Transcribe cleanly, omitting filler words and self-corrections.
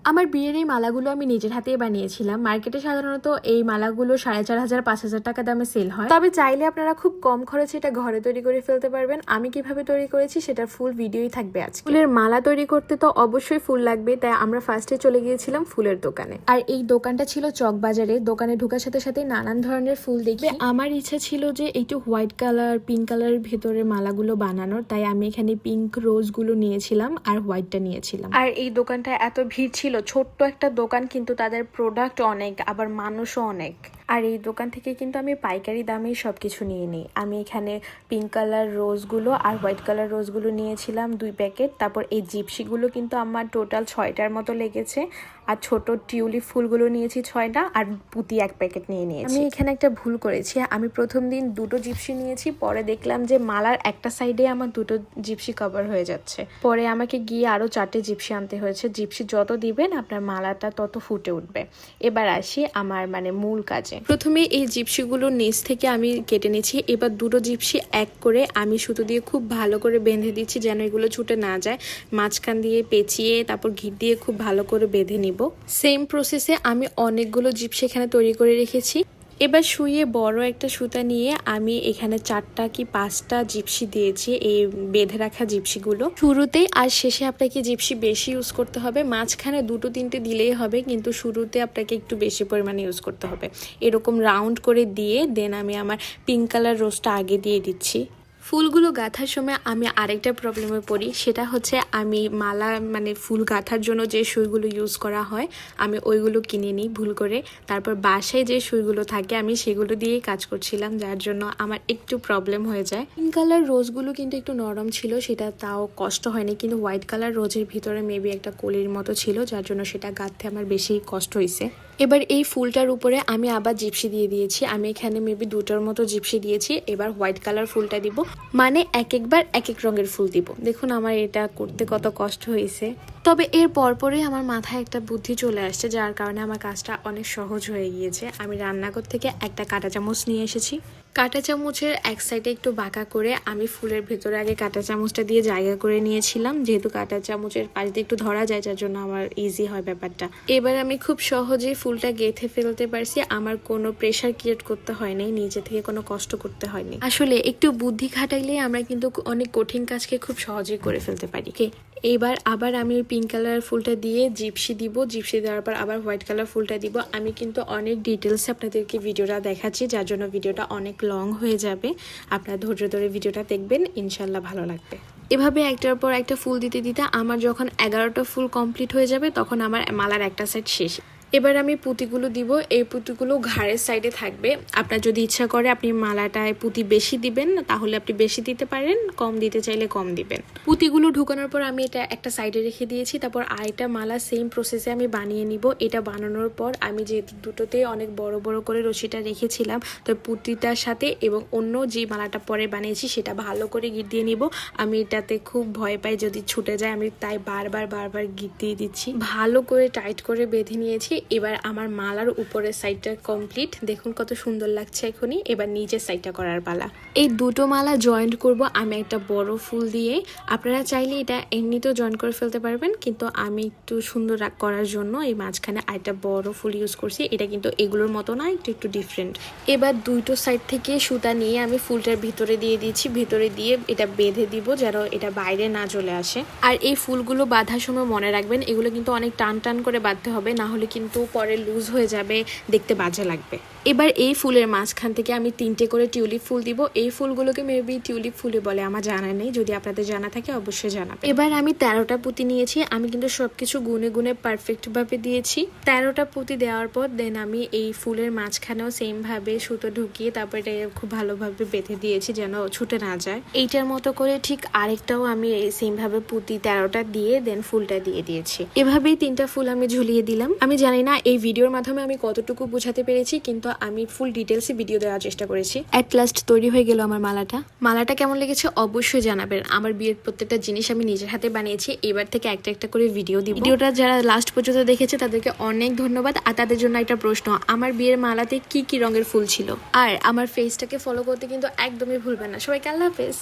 আমার বিয়ের এই মালাগুলো আমি নিজের হাতেই বানিয়েছিলাম। মার্কেটে সাধারণত এই মালাগুলো 4500-5000 টাকা দামে সেল হয়, তবে চাইলে আপনারা খুব কম খরচে এটা ঘরে তৈরি করে ফেলতে পারবেন। আমি কিভাবে তৈরি করেছি সেটার ফুল ভিডিওই থাকবে আজকে। ফুলের মালা তৈরি করতে তো অবশ্যই ফুল লাগবে, তাই আমরা ফার্স্টে চলে গিয়েছিলাম ফুলের দোকানে। আর এই দোকানটা ছিল চকবাজারে। দোকানে ঢোকার সাথে সাথে নানান ধরনের ফুল দেখে আমার ইচ্ছা ছিল যে একটু হোয়াইট কালার, পিঙ্ক কালারের ভেতরে মালাগুলো বানানোর, তাই আমি এখানে পিঙ্ক রোজগুলো নিয়েছিলাম আর হোয়াইটটা নিয়েছিলাম। আর এই দোকানটা এত ভিড় ছিল, ছোট্ট একটা দোকান কিন্তু তাদের প্রোডাক্ট অনেক, আবার মানুষও অনেক। আর এই দোকান থেকে কিন্তু আমি পাইকারি দামেই সব কিছু নিয়ে নিই। আমি এখানে পিঙ্ক কালার রোজগুলো আর হোয়াইট কালার রোজগুলো নিয়েছিলাম 2 প্যাকেট। তারপর এই জিপসিগুলো কিন্তু আমার টোটাল 6টার মতো লেগেছে। আর ছোট টিউলিপ ফুলগুলো নিয়েছি 6টা, আর পুঁতি 1 প্যাকেট নিয়ে নিয়েছি। আমি এখানে একটা ভুল করেছি, আমি প্রথম দিন 2টো জিপসি নিয়েছি, পরে দেখলাম যে মালার একটা সাইডে আমার 2টো জিপসি কভার হয়ে যাচ্ছে। পরে আমাকে গিয়ে আরও 4টে জিপসি আনতে হয়েছে। জিপসি যত দিবেন আপনার মালাটা তত ফুটে উঠবে। এবার আসি আমার মূল কাজে। প্রথমে এই জিপসিগুলো নিচ থেকে আমি কেটে নিচ্ছি। এবার 2টো জিপসি এক করে আমি সুতো দিয়ে খুব ভালো করে বেঁধে দিচ্ছি যেন এগুলো ছুটে না যায়। মাঝখান দিয়ে পেঁচিয়ে তারপর ঘিট দিয়ে খুব ভালো করে বেঁধে নিব। সেম প্রসেসে আমি অনেকগুলো জিপসি এখানে তৈরি করে রেখেছি। এবার শুয়ে বড় একটা সুতা নিয়ে আমি এখানে 4টা কি 5টা জিপসি দিয়েছি, এই বেঁধে রাখা জিপসিগুলো শুরুতেই। আর শেষে আপনাকে জিপসি বেশি ইউজ করতে হবে, মাঝখানে 2-3টে দিলেই হবে, কিন্তু শুরুতে আপনাকে একটু বেশি পরিমাণে ইউজ করতে হবে। এরকম রাউন্ড করে দিয়ে দেন আমি আমার পিঙ্ক কালার রোজটা আগে দিয়ে দিচ্ছি। ফুলগুলো গাঁথার সময় আমি আরেকটা প্রবলেমে পড়ি, সেটা হচ্ছে আমি মালা ফুল গাঁথার জন্য যে সুইগুলো ইউজ করা হয় আমি ওইগুলো কিনে নিই ভুল করে। তারপর বাসায় যে সুইগুলো থাকে আমি সেগুলো দিয়েই কাজ করছিলাম, যার জন্য আমার একটু প্রবলেম হয়ে যায়। পিঙ্ক কালার রোজগুলো কিন্তু একটু নরম ছিল, সেটা তাও কষ্ট হয়নি, কিন্তু হোয়াইট কালার রোজের ভিতরে মেবি একটা কলির মতো ছিল, যার জন্য সেটা গাঁথতে আমার বেশি কষ্ট হয়েছে। এবার এই ফুলটার উপরে আমি আবার জিপসি দিয়ে দিয়েছি। আমি এখানে মেবি 2টার মতো জিপসি দিয়েছি। এবার হোয়াইট কালার ফুলটা দিব, একবার এক এক রঙের ফুল দিব। দেখুন আমার এটা করতে কত কষ্ট হয়েছে, তবে এর পরপরই আমার মাথায় একটা বুদ্ধি চলে আসছে, যার কারণে আমার কাজটা অনেক সহজ হয়ে গিয়েছে। আমি রান্নাঘর থেকে একটা কাঁটা চামচ নিয়ে এসেছি। কাঁটা চামচের এক সাইডে একটু বাঁকা করে আমি ফুলের ভেতরে আগে কাঁটা চামচটা দিয়ে জায়গা করে নিয়েছিলাম, যেহেতু কাঁটা চামচের পাশ দিয়ে একটু ধরা যায়, যার জন্য আমার ইজি হয় ব্যাপারটা। এবার আমি খুব সহজে ফুলটা গেঁথে ফেলতে পারছি, আমার কোনো প্রেশার ক্রিয়েট করতে হয়নি, নিজে থেকে কোনো কষ্ট করতে হয়নি। আসলে একটু বুদ্ধি খাটাইলে আমরা কিন্তু অনেক কঠিন কাজকে খুব সহজেই করে ফেলতে পারি। এবার আবার আমি পিঙ্ক কালার ফুলটা দিয়ে জিপসি দিব, জিপসি দেওয়ার পর আবার হোয়াইট কালার ফুলটা দিব। আমি কিন্তু অনেক ডিটেলসে আপনাদেরকে ভিডিওটা দেখাচ্ছি, যার জন্য ভিডিওটা অনেক লং হয়ে যাবে। আপনারা ধৈর্য ধরে ভিডিওটা দেখবেন, ইনশাল্লাহ ভালো লাগবে। এভাবে একটার পর একটা ফুল দিতে দিতে আমার যখন 11টা ফুল কমপ্লিট হয়ে যাবে তখন আমার মালার একটা সাইড শেষ। এবার আমি পুঁতিগুলো দিব। এই পুঁতিগুলো ঘাড়ের সাইডে থাকবে। আপনার যদি ইচ্ছা করে আপনি মালাটায় পুঁতি বেশি দিবেন, তাহলে আপনি বেশি দিতে পারেন, কম দিতে চাইলে কম দিবেন। পুঁতিগুলো ঢুকানোর পর আমি এটা একটা সাইডে রেখে দিয়েছি। তারপর আরেকটা মালা সেম প্রসেসে আমি বানিয়ে নিব। এটা বানানোর পর আমি যে দুটোতে অনেক বড় বড় করে রশিটা রেখেছিলাম, তো পুঁতিটার সাথে এবং অন্য যে মালাটা পরে বানিয়েছি সেটা ভালো করে গিট দিয়ে নিব। আমি এটাতে খুব ভয় পাই যদি ছুটে যায়, আমি তাই বারবার গিট দিয়ে দিচ্ছি। ভালো করে টাইট করে বেঁধে নিয়েছি। এবার আমার মালার উপরের সাইডটা কমপ্লিট, দেখুন কত সুন্দর লাগছে এখনই। এবার নিচের সাইডটা করার পালা। এই দুটো মালা জয়েন্ট করব আমি একটা বড় ফুল দিয়ে। আপনারা চাইলে এটা এমনিতেও জয়েন্ট করে ফেলতে পারবেন, কিন্তু আমি একটু সুন্দর করার জন্য এই মাঝখানে আরেকটা বড় ফুল ইউজ করছি। এটা কিন্তু এগুলোর মতো না, একটু ডিফারেন্ট। এবার দুটো সাইড থেকে সুতা নিয়ে আমি ফুলটার ভিতরে দিয়ে দিচ্ছি, ভিতরে দিয়ে এটা বেঁধে দিব যেন এটা বাইরে না চলে আসে। আর এই ফুলগুলো বাঁধার সময় মনে রাখবেন এগুলো কিন্তু অনেক টান টান করে বাঁধতে হবে, না হলে কিন্তু পরে লুজ হয়ে যাবে, দেখতে বাজে লাগবে। এবার এই ফুলের মাঝখান থেকে আমি 3টে করে টিউলিপ ফুল দিব। এই ফুলগুলোকে মেবি টিউলিপ ফুলে বলে, আমার জানা নেই, যদি আপনাদের জানা থাকে অবশ্যই জানাবেন। এবার আমি 13টা পুঁতি নিয়েছি। আমি কিন্তু সবকিছু গুনে গুনে পারফেক্ট ভাবে দিয়েছি। 13টা পুঁতি দেওয়ার পর দেন আমি এই ফুলের মাঝখানেও সেম ভাবে সুতো ঢুকিয়ে তারপর এটা খুব ভালোভাবে বেঁধে দিয়েছি যেন ছুটে না যায়। এইটার মতো করে ঠিক আরেকটাও আমি সেম ভাবে পুঁতি 13টা দিয়ে দেন ফুলটা দিয়ে দিয়েছি। এভাবেই 3টা ফুল আমি ঝুলিয়ে দিলাম। আমি জানি না এই ভিডিওর মাধ্যমে আমি কতটুকু বোঝাতে পেরেছি, কিন্তু আমি ফুল ডিটেলসে ভিডিও দেওয়ার চেষ্টা করেছি। অ্যাট লাস্ট তৈরি হয়ে গেল আমার মালাটা কেমন লেগেছে অবশ্যই জানাবেন। আমার বিয়ের প্রত্যেকটা জিনিস আমি নিজের হাতে বানিয়েছি। এবার থেকে একটা একটা করে ভিডিও দিব। ভিডিওটা যারা লাস্ট পর্যন্ত দেখেছে তাদেরকে অনেক ধন্যবাদ। আর তাদের জন্য একটা প্রশ্ন, আমার বিয়ের মালাতে কি কি রঙের ফুল ছিল। আর আমার ফেসটাকে ফলো করতে কিন্তু একদমই ভুলবেন না। সবাইকে আল্লাহ হাফেজ।